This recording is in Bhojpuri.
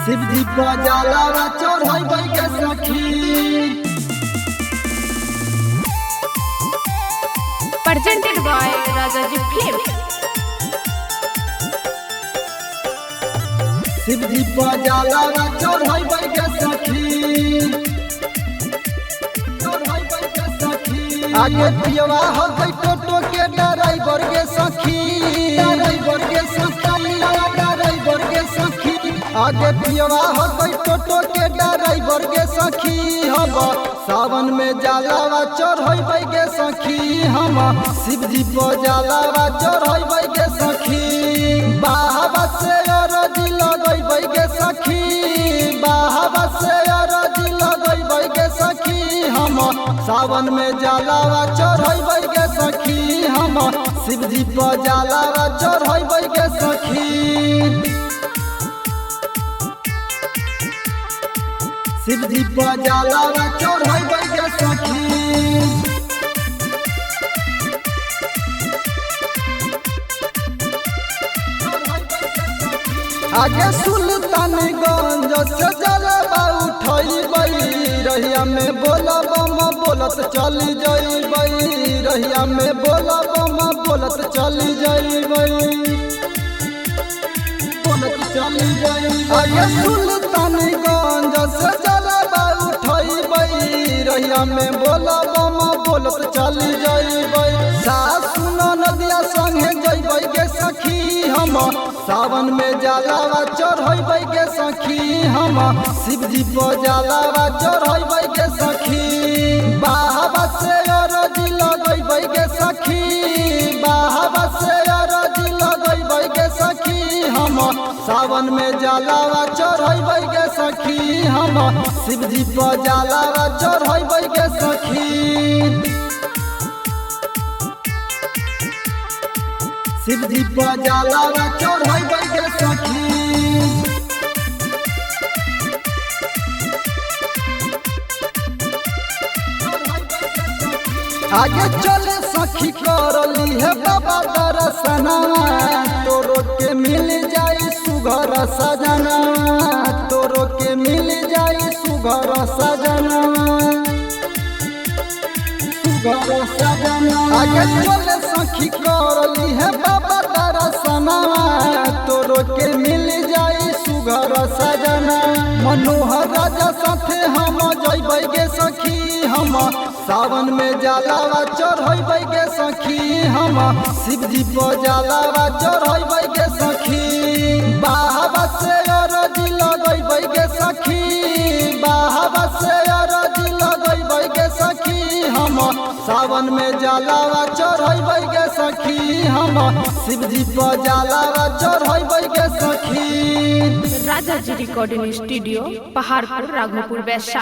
शिवजी बजाला चढ़ाई के सखी। presented by Rajaji Films। शिवजी बजाला चढ़ाई के सखी। आगे पियवा हो गई टोटो के ड्राइवर के सखी। ड्राइवर के सखी, ड्राइवर के सखी। आगे पियवा हो गई टोटो के ड्राइवर के सखी। हम सावन में जलावा चढ़ाई के सखी। हम शिवजी बजाला चढ़ाई के सखी। बाबा से अरजी लगई के सखी। बाबा से अरजी लगई के सखी। हम सावन में जलावा चढ़ाई के सखी। हम शिवजी बजाला चढ़ाई के सखी। शिवजी बजाला चढ़ाई के सखी। आगे सुल्तानगंज से जलवा उठैबै। रहिया में बोलब बोलत चली जइबै। रहिया में बोलब बोलत चली जइबै। बोलत चली जइबै। आगे सुल्तानगंज से जलवा उठैबै। रहिया में बोलब बोलत चली जइबै। सासु नदिया संगे जइबै के सखी। हम सावन में जलावा चढ़ाई के सखी। हम शिवजी बजाला चढ़ाई के सखी। बाबा से अरजी लगई के सखी। बाबा से अरजी लगई के सखी। हम सावन में जलावा चढ़ाई के सखी। हम शिवजी बजाला चढ़ाई के सखी। शिवजी बजाला चढ़ाई के सखी। आगे चले सखी करली है बाबा दर्शना। तोरो के मिल जाई सुघर सजना। तोरो के मिल जाई सुघर सजना। सुघर सजना। आगे चले सखी करली है बाबा दर्शना। तोरो के मिल जाई सुघर सजना। मनोहर राजा साथे हम जइबै के सखी। हम सावन में जलावा चढ़ाई के सखी। हम शिवजी बजाला चढ़ाई के सखी। बाबा से अरजी लगई के सखी। बाबा से अरजी लगई के सखी। हम सावन में जलावा चढ़ाई के सखी। हम शिवजी बजाला चढ़ाई के सखी। राजाजी रिकॉर्डिंग स्टूडियो, पहाड़पुर, राघोपुर, वैशाली।